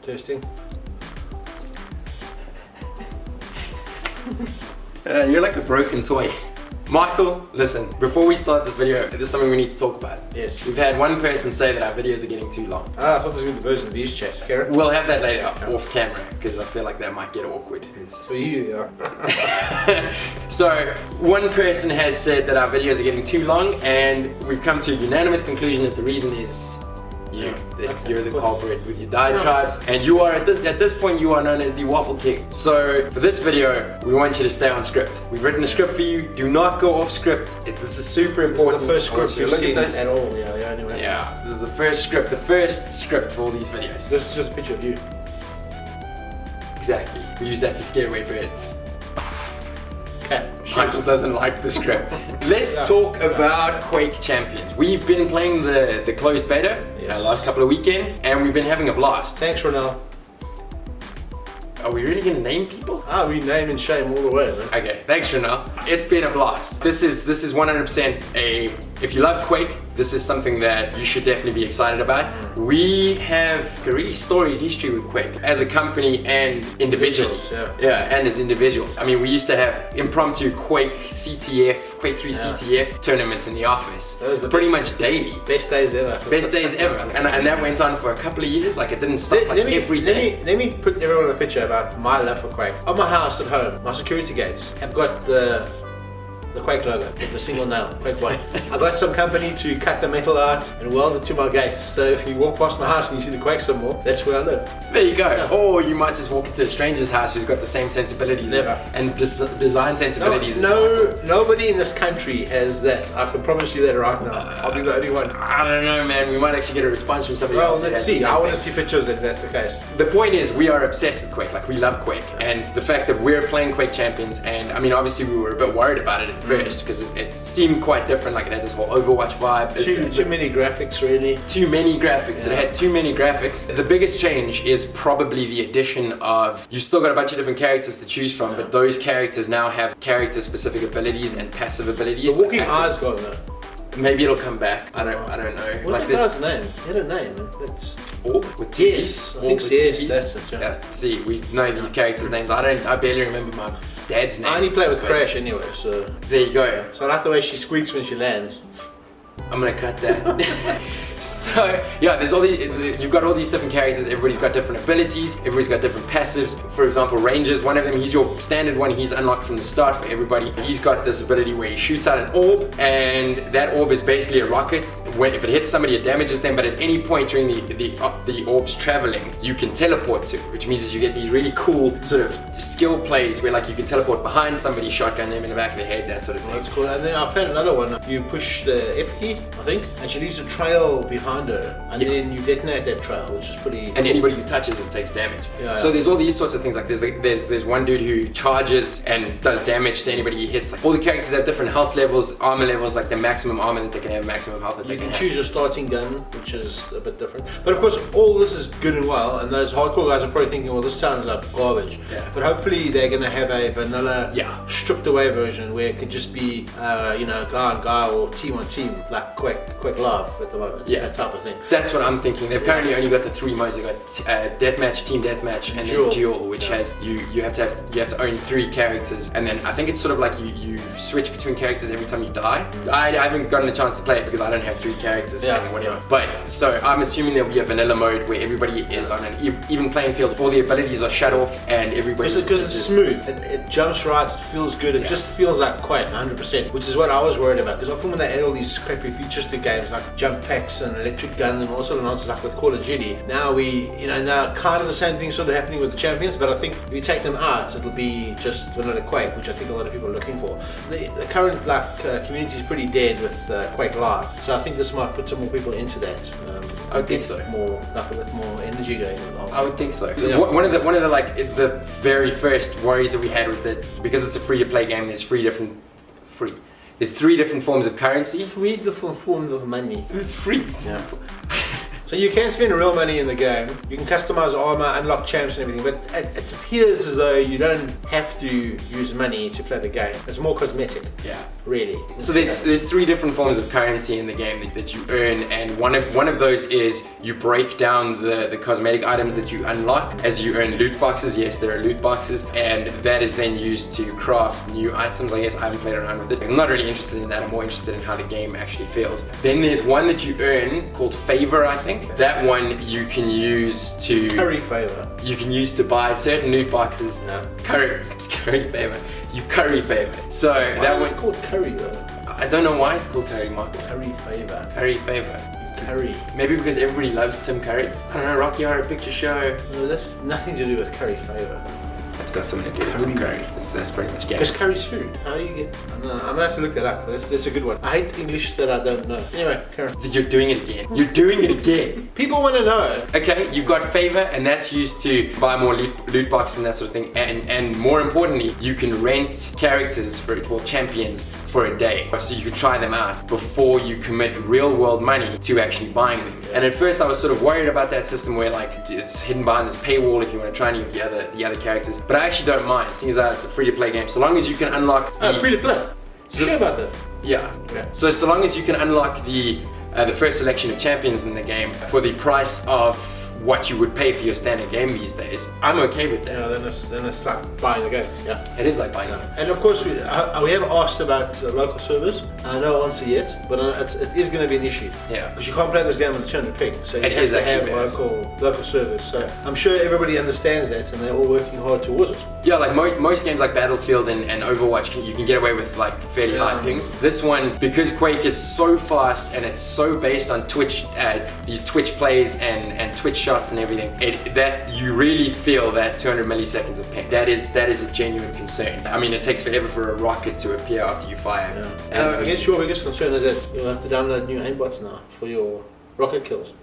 Testing. You're like a broken toy. Michael, listen, before we start this video, there's something we need to talk about. Yes. We've had one person say that our videos are getting too long. I thought this was going to be the version of these chats. Karen? We'll have that later off camera, because I feel like that might get awkward. For you, yeah. So, one person has said that our videos are getting too long, and we've come to a unanimous conclusion that the reason is you. That you're the culprit with your diatribes, and you are at this point you are known as the Waffle King. So for this video, we want you to stay on script. We've written a script for you. Do not go off script. This is super important. This is the first script you've seen at all. Anyway. Yeah, this is the first script for all these videos. This is just a picture of you. Exactly. We use that to scare away birds. Okay. Michael doesn't like the script. Let's talk about Quake Champions. We've been playing the closed beta last couple of weekends, and we've been having a blast. Thanks, Ronald. Are we really gonna name people? We name and shame all the way, man. Okay, thanks, Chanel. It's been a blast. This is 100% if you love Quake, this is something that you should definitely be excited about. We have a really storied history with Quake as a company and individually. And as individuals. I mean, we used to have impromptu Quake CTF, Quake 3 CTF tournaments in the office. Those are pretty much daily. Best days ever. Best days ever. And that went on for a couple of years. Like, it didn't stop every day. Let me put everyone in a picture about my love for Quake. On my house at home, my security gates have got the Quake logo, the single nail, Quake 1. I got some company to cut the metal out and weld it to my gates. So if you walk past my house and you see the Quake symbol, that's where I live. There you go. Yeah. Or you might just walk into a stranger's house who's got the same sensibilities and design sensibilities. Nobody in this country has that. I can promise you that right now. I'll be the only one. I don't know, man. We might actually get a response from somebody else. Well, let's see. I want to see pictures if that's the case. The point is, we are obsessed with Quake. Like, we love Quake. And the fact that we're playing Quake Champions, and I mean, obviously we were a bit worried about it at first, because it seemed quite different. Like, it had this whole Overwatch vibe. Too many graphics, really. Too many graphics. It had too many graphics. The biggest change is probably the addition of, you still got a bunch of different characters to choose from, but those characters now have character-specific abilities and passive abilities. The walking eyes gone though. Maybe it'll come back. I don't know. What's that guy's name? He had a name. That's Orb with two B's. I think so, yes, that's it. Yeah. See, we know these characters' names. I barely remember my dad's name. I only play with Crash anyway, so there you go. So I like the way she squeaks when she lands. I'm gonna cut that. So yeah, there's all these. You've got all these different characters. Everybody's got different abilities. Everybody's got different passives. For example, Rangers. One of them, he's your standard one. He's unlocked from the start for everybody. He's got this ability where he shoots out an orb, and that orb is basically a rocket. If it hits somebody, it damages them. But at any point during the orb's traveling, you can teleport to, which means that you get these really cool sort of skill plays where, like, you can teleport behind somebody, shotgun them in the back of the head, that sort of thing. That's cool. And then I played another one. You push the F key, I think, and she leaves a trail behind her, and then you detonate that trail, which is pretty cool. And anybody who touches it takes damage. So there's all these sorts of things. Like there's one dude who charges and does damage to anybody he hits. Like, all the characters have different health levels, armor levels, like the maximum armor that they can have, maximum health that they can have. You can choose your starting gun, which is a bit different. But of course, all this is good and well, and those hardcore guys are probably thinking, well, this sounds like garbage. But hopefully they're going to have a vanilla, stripped away version where it can just be, guy on guy or team on team, like Quake Live at the moment. That type of thing. That's what I'm thinking. They've currently only got the 3 modes. They've got deathmatch, team deathmatch, and then duel, which has you have to own 3 characters, and then I think it's sort of like you switch between characters every time you die. I haven't gotten the chance to play it because I don't have 3 characters and whatever. But so I'm assuming there'll be a vanilla mode where everybody is on an even playing field. All the abilities are shut off, and everybody because it's smooth. It jumps right. It feels good. It just feels like Quake 100%, which is what I was worried about. Because often when they add all these crappy features to games like jump packs and electric guns and all sort of nonsense like with Call of Duty, now now kind of the same thing sort of happening with the Champions, but I think if you take them out, it'll be just vanilla Quake, which I think a lot of people are looking for. The current community is pretty dead with Quake Live, so I think this might put some more people into that. I would think so. A bit more energy going along. I would think so. One of the very first worries that we had was that because it's a free to play game, there's 3 different forms of currency. 3 different forms of money. Free. So you can spend real money in the game. You can customize armor, unlock champs and everything, but it appears as though you don't have to use money to play the game. It's more cosmetic. Yeah. Really. So there's 3 different forms of currency in the game that you earn, and one of those is you break down the cosmetic items that you unlock as you earn loot boxes. Yes, there are loot boxes, and that is then used to craft new items. I guess I haven't played around with it because I'm not really interested in that. I'm more interested in how the game actually feels. Then there's one that you earn called favor, I think. That one you can use to curry favor. You can use to buy certain loot boxes. No. It's curry favor. You curry favor. So Why that is one it called curry though? I don't know why it's called curry, Michael. Curry favor. Curry favor. Curry. Maybe because everybody loves Tim Curry. I don't know, Rocky Horror Picture Show. No, that's nothing to do with curry favor. That's got something to do with Tim Curry. That's pretty much game. Because curry's food. How do you get? I'm gonna have to look that up. That's a good one. I hate English that I don't know. Anyway, Karen. You're doing it again. You're doing it again. People want to know. Okay, you've got favor, and that's used to buy more loot boxes and that sort of thing. And more importantly, you can rent characters champions for a day, so you can try them out before you commit real world money to actually buying them. Yeah. And at first, I was sort of worried about that system where like it's hidden behind this paywall if you want to try any of the other characters. But I actually don't mind, seeing as that it's a free to play game. So long as you can unlock. Free to play. Sure about that. Yeah. So long as you can unlock the first selection of champions in the game for the price of what you would pay for your standard game these days, I'm okay with that. Yeah, then it's like buying the game. Yeah. It is like buying it. And of course, we have asked about local servers. No answer yet, but it is going to be an issue. Yeah. Because you can't play this game on the 200 ping, so you It have is to actually have local servers. So I'm sure everybody understands that, and they're all working hard towards it. Yeah, like most games like Battlefield and Overwatch, you can get away with like fairly high pings. This one, because Quake is so fast and it's so based on Twitch, these Twitch plays and Twitch shots and everything, that you really feel that 200 milliseconds of ping. That is a genuine concern. I mean, it takes forever for a rocket to appear after you fire. Yeah. And I guess your biggest concern is that you'll have to download new aimbots now for your rocket kills.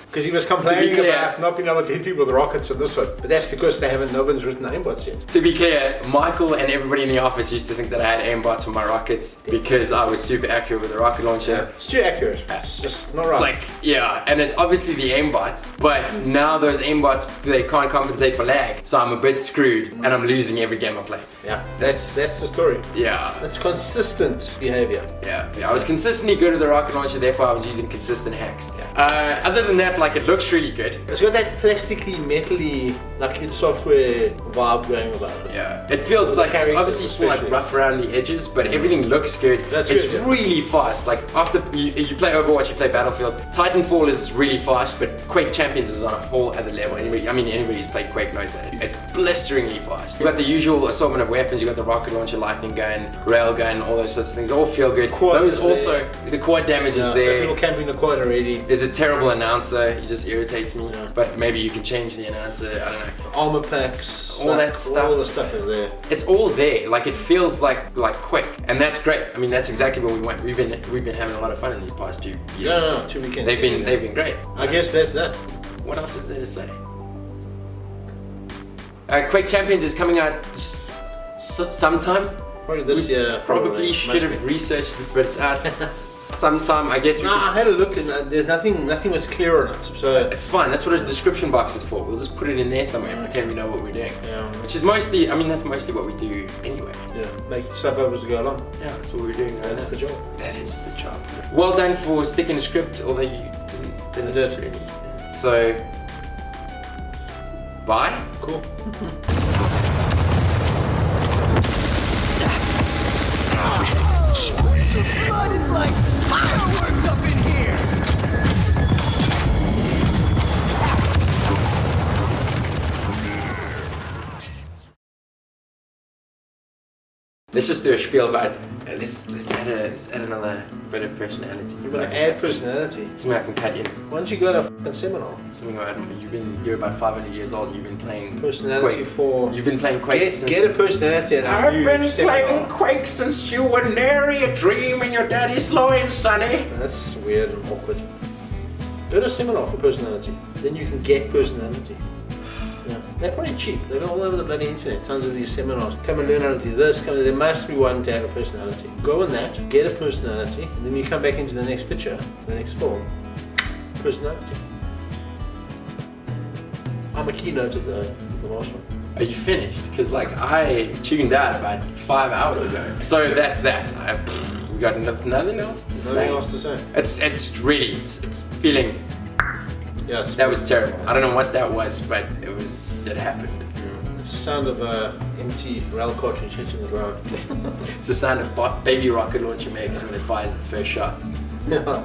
Because he was complaining about not being able to hit people with rockets in this one. But that's because no one's written aimbots yet. To be clear, Michael and everybody in the office used to think that I had aimbots for my rockets because I was super accurate with the rocket launcher. Yeah. It's too accurate. It's just not right. Like, yeah, and it's obviously the aimbots, but now those aimbots, they can't compensate for lag. So I'm a bit screwed and I'm losing every game I play. Yeah, that's the story. Yeah. That's consistent behavior. Yeah, I was consistently good with the rocket launcher, therefore I was using consistent hacks. Yeah. Other than that, like, it looks really good. It's got that plasticky, metally, like id Software vibe going about it. Yeah, it feels like it's obviously still like rough around the edges, but everything looks good. It's really fast. Like after you play Overwatch, you play Battlefield. Titanfall is really fast, but Quake Champions is on a whole other level. Anybody who's played Quake knows that. It's blisteringly fast. You got the usual assortment of weapons. You got the rocket launcher, lightning gun, railgun, all those sorts of things. They all feel good. Those also, the quad damage is there. So people camping the quad already. There's a terrible announcer. He just irritates me. Yeah. But maybe you can change the announcer. I don't know. Armor packs, all that stuff. All the stuff is there. It's all there. Like it feels like Quake, and that's great. I mean, that's exactly what we want. We've been having a lot of fun in these past 2 years. No, 2 weekends. They've been great. I guess that's that. What else is there to say? Quake Champions is coming out sometime. Probably this year. Probably should have researched it, but it's out sometime. I guess. I had a look and there's nothing was clear on it. So it's fine. That's what a description box is for. We'll just put it in there somewhere and pretend we know what we're doing. Yeah. Which is mostly, that's mostly what we do anyway. Yeah. Make stuff up as we go along. Yeah, that's what we're doing. That's the job. That is the job. Well done for sticking to script, although you didn't really. Yeah. So, bye. Cool. The blood is like fireworks up in here! Let's just do a spiel about let's add another bit of personality. You're gonna add personality. Something I can cut in. Why don't you go to a f***ing seminar? Something about you're about 500 years old and you've been playing personality Quake. for. You've been playing Quake. Get a personality and I've been playing Quake since you were nary a dream in your daddy's loin, sonny. That's weird and awkward. Go to a seminar for personality. Then you can get personality. Yeah. They're pretty cheap. They're all over the bloody internet. Tons of these seminars. Come and learn how to do this. There must be one to have a personality. Go on that, get a personality, and then you come back into the next picture, the next film. personality. I'm a keynote at the last one. Are you finished? Because like I tuned out about 5 hours ago. So that's that. We got nothing else to say. Nothing else to say. It's really it's feeling. Yeah, That was terrible. I don't know what that was, but it happened. It's the sound of empty rail cartridge hitting the ground. It's the sound of baby rocket launcher makes when it fires its first shot. Yeah.